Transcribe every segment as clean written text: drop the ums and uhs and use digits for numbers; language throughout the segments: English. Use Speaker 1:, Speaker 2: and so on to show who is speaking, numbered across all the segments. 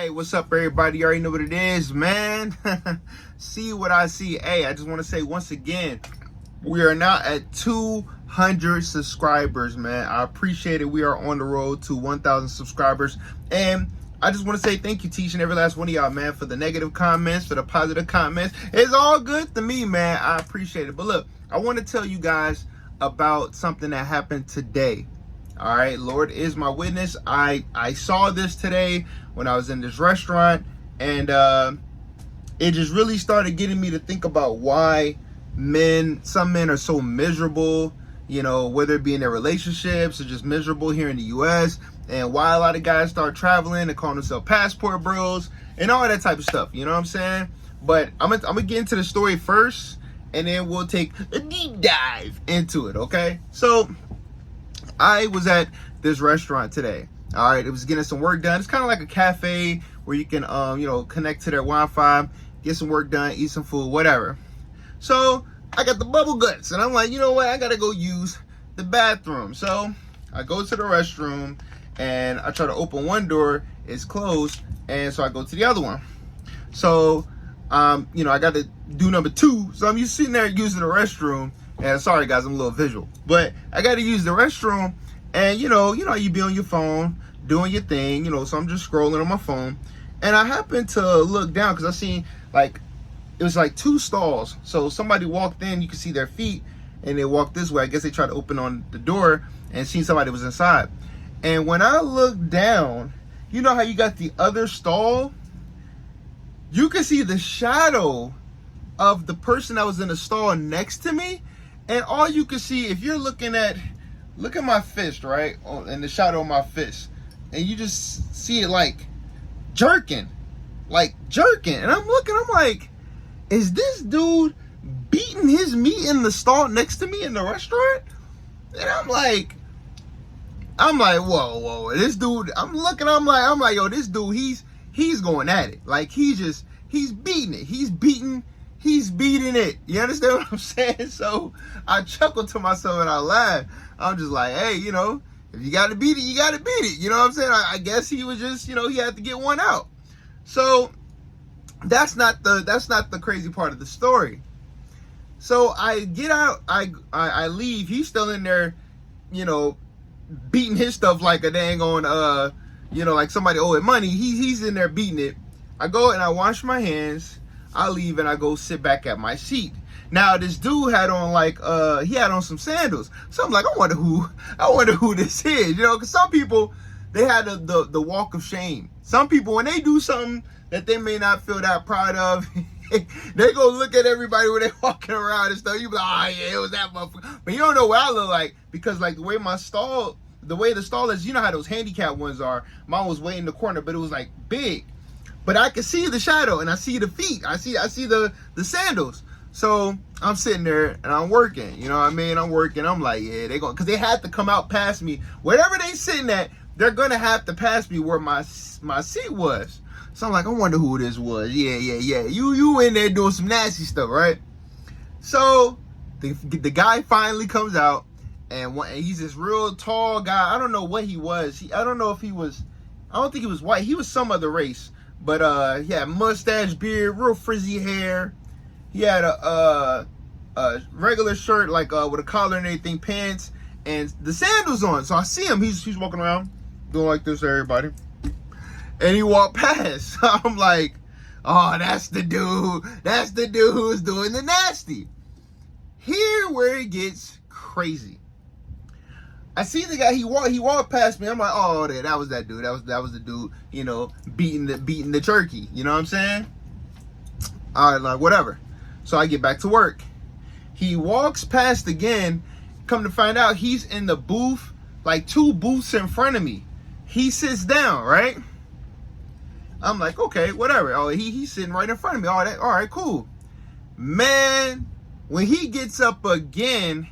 Speaker 1: Hey, what's up, everybody? You already know what it is, man. See what I see. Hey, I just want to say once again, we are now at 200 subscribers, man. I appreciate it. We are on the road to 1,000 subscribers. And I just want to say thank you to each and every last one of y'all, man, for the negative comments, for the positive comments. It's all good to me, man. I appreciate it. But look, I want to tell you guys about something that happened today. All right, Lord is my witness. I saw this today when I was in this restaurant, and it just really started getting me to think about why some men are so miserable, you know, whether it be in their relationships or just miserable here in the U.S., and why a lot of guys start traveling and calling themselves passport bros and all that type of stuff. You know what I'm saying? But I'm gonna get into the story first, and then we'll take a deep dive into it. Okay, so I was at this restaurant today. All right, it was getting some work done. It's kind of like a cafe where you can, connect to their Wi-Fi, get some work done, eat some food, whatever. So I got the bubble guts, and I'm like, you know what? I gotta go use the bathroom. So I go to the restroom, and I try to open one door, it's closed, and so I go to the other one. So, I got to do number two. So I'm sitting there using the restroom. And sorry guys, I'm a little visual, but I got to use the restroom, and you be on your phone doing your thing, so I'm just scrolling on my phone, and I happened to look down because I seen it was like two stalls. So somebody walked in, you could see their feet, and they walked this way. I guess they tried to open on the door and seen somebody was inside. And when I looked down, you know how you got the other stall? You could see the shadow of the person that was in the stall next to me. And all you can see, if you're look at my fist, right? And the shadow of my fist. And you just see it like jerking. And I'm looking, I'm like, is this dude beating his meat in the stall next to me in the restaurant? And I'm like, whoa. This dude, I'm like, yo, this dude, he's going at it. Like, he's beating it. He's beating it. You understand what I'm saying? So I chuckled to myself and I laughed. I'm just like, hey, if you got to beat it, you got to beat it. You know what I'm saying? I guess he was just, he had to get one out. So that's not the crazy part of the story. So I get out, I leave. He's still in there, beating his stuff like a dang on, like somebody owed him money. He's in there beating it. I go and I wash my hands. I leave and I go sit back at my seat. Now this dude had on he had on some sandals. So I'm like, I wonder who this is, because some people, they had the walk of shame. Some people, when they do something that they may not feel that proud of, they go look at everybody when they walking around and stuff. You be like, oh yeah, it was that motherfucker. But you don't know what I look like, because like the way the stall is, you know how those handicap ones are. Mine was way in the corner, but it was like big. But I can see the shadow and I see the feet. I see the sandals. So I'm sitting there and I'm working. You know what I mean? I'm working. I'm like, yeah, because they had to come out past me. Wherever they sitting at, they're gonna have to pass me where my seat was. So I'm like, I wonder who this was. Yeah. You in there doing some nasty stuff, right? So the guy finally comes out, and he's this real tall guy. I don't know what he was. I don't think he was white. He was some other race. But he had mustache, beard, real frizzy hair. He had a regular shirt, like with a collar and everything, pants, and the sandals on. So I see him. He's walking around doing like this to everybody. And he walked past. I'm like, oh, that's the dude. That's the dude who's doing the nasty. Here where it gets crazy. I see the guy, he walked past me. I'm like, oh, that was that dude. That was the dude, beating the turkey. You know what I'm saying? All right, like whatever. So I get back to work. He walks past again. Come to find out, he's in the booth, like 2 booths in front of me. He sits down, right? I'm like, okay, whatever. Oh, he's sitting right in front of me. All right, cool. Man, when he gets up again.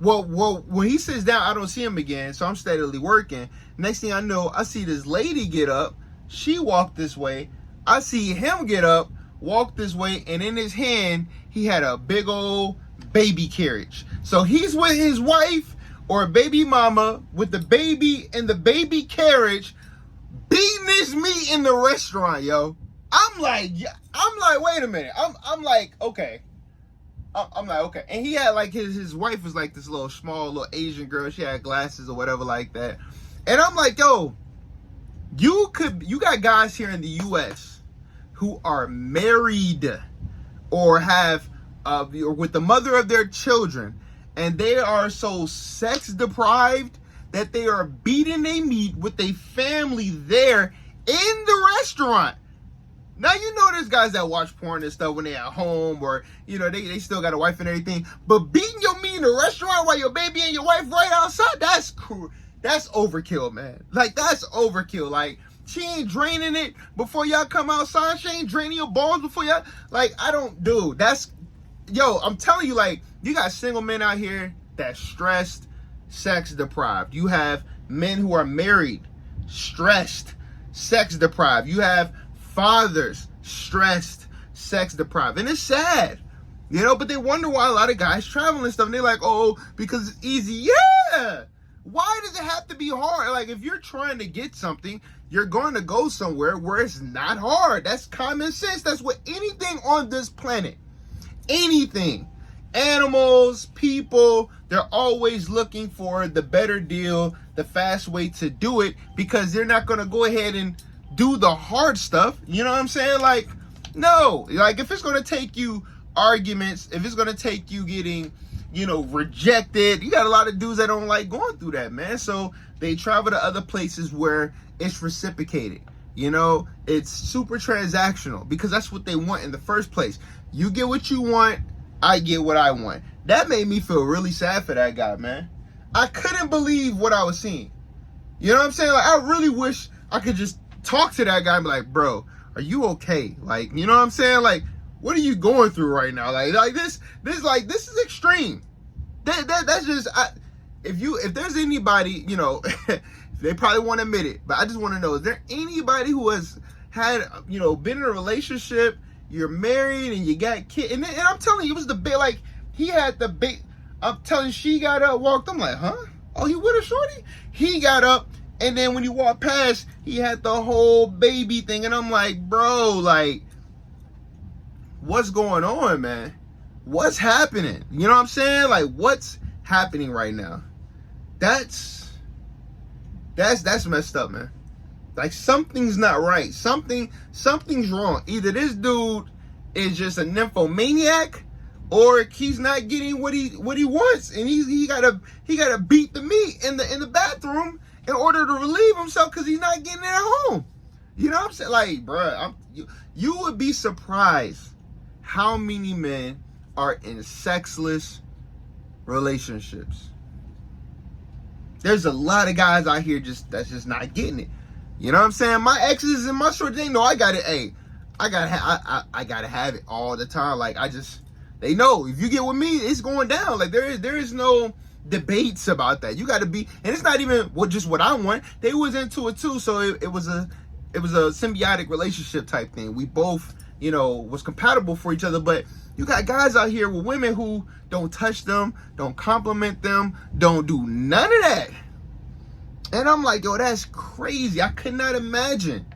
Speaker 1: Well, when he sits down, I don't see him again, so I'm steadily working. Next thing I know, I see this lady get up. She walked this way. I see him get up, walk this way, and in his hand, he had a big old baby carriage. So he's with his wife or baby mama with the baby in the baby carriage, beating this meat in the restaurant, yo. I'm like, wait a minute. I'm like, okay. I'm like, okay. And he had like his wife was like this little small little Asian girl. She had glasses or whatever like that. And I'm like, yo, you got guys here in the US who are married or have or with the mother of their children, and they are so sex deprived that they are beating their meat with their family there in the restaurant. Now, you know there's guys that watch porn and stuff when they're at home, or, you know, they still got a wife and everything. But beating your meat in a restaurant while your baby and your wife right outside, that's cool. That's overkill, man. Like, that's overkill. Like, she ain't draining it before y'all come outside. She ain't draining your balls before y'all. Like, I don't, dude, that's, yo, I'm telling you, like, you got single men out here that's stressed, sex deprived. You have men who are married, stressed, sex deprived. You have fathers, stressed, sex deprived. And it's sad, you know, but they wonder why a lot of guys travel and stuff. And they're like, oh, because it's easy. Yeah. Why does it have to be hard? Like, if you're trying to get something, you're going to go somewhere where it's not hard. That's common sense. That's what anything on this planet, anything, animals, people, they're always looking for the better deal, the fast way to do it, because they're not going to go ahead and do the hard stuff. You know what I'm saying? Like, no, like if it's going to take you arguments, if it's going to take you getting, you know, rejected, you got a lot of dudes that don't like going through that, man. So they travel to other places where it's reciprocated. You know, it's super transactional, because that's what they want in the first place. You get what you want, I get what I want. That made me feel really sad for that guy, man. I couldn't believe what I was seeing. You know what I'm saying? Like, I really wish I could just talk to that guy and be like, bro, are you okay? Like, you know what I'm saying? Like, what are you going through right now? Like this is extreme. That's just, if there's anybody, you know, they probably won't admit it, but I just want to know, is there anybody who has had, you know, been in a relationship, you're married and you got kids, and I'm telling you, it was the big, like, he had the big, I'm telling you, she got up, walked, I'm like, huh? Oh, you with a shorty? He got up, and then when you walk past, he had the whole baby thing. And I'm like, bro, like, what's going on, man? What's happening? You know what I'm saying? Like, what's happening right now? That's messed up, man. Like, something's not right. Something's wrong. Either this dude is just a nymphomaniac, or he's not getting what he wants, and he gotta beat the meat in the bathroom in order to relieve himself, because he's not getting it at home. You know what I'm saying? Like, bruh, you would be surprised how many men are in sexless relationships. There's a lot of guys out here that's just not getting it. You know what I'm saying? My exes and my shorties, they know I got it. Hey, I gotta have it all the time. Like, they know if you get with me, it's going down. Like, there is no debates about that. You got to be, and it's not even just what I want. They was into it too, so it was a symbiotic relationship type thing. We both, you know, was compatible for each other. But you got guys out here with women who don't touch them, don't compliment them, don't do none of that. And I'm like, yo, that's crazy. I could not imagine.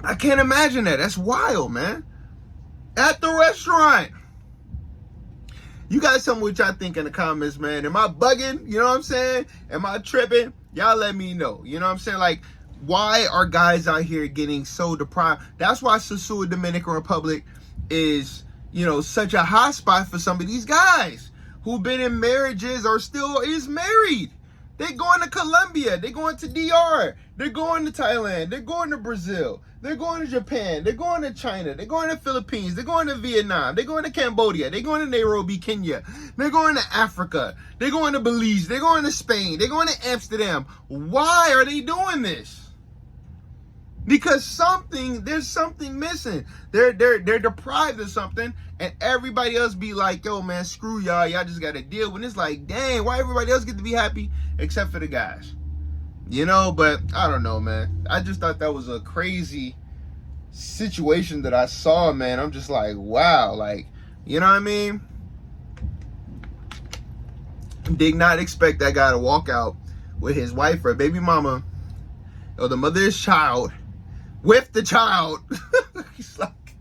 Speaker 1: I can't imagine that. That's wild, man. At the restaurant. You guys tell me what y'all think in the comments, man. Am I bugging? You know what I'm saying? Am I tripping? Y'all let me know. You know what I'm saying? Like, why are guys out here getting so deprived? That's why Sosúa, Dominican Republic is, you know, such a hot spot for some of these guys who've been in marriages or still is married. They're going to Colombia. They're going to DR. They're going to Thailand. They're going to Brazil. They're going to Japan. They're going to China. They're going to Philippines. They're going to Vietnam. They're going to Cambodia. They're going to Nairobi, Kenya. They're going to Africa. They're going to Belize. They're going to Spain. They're going to Amsterdam. Why are they doing this? Because there's something missing. They're deprived of something, and everybody else be like, yo, man, screw y'all. Y'all just got to deal with it. It's like, dang, why everybody else get to be happy except for the guys? You know, but I don't know, man. I just thought that was a crazy situation that I saw, man. I'm just like, wow. Like, you know what I mean? Did not expect that guy to walk out with his wife or baby mama or the mother of his child, with the child. He's like,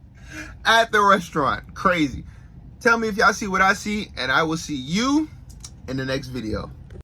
Speaker 1: at the restaurant. Crazy. Tell me if y'all see what I see, and I will see you in the next video.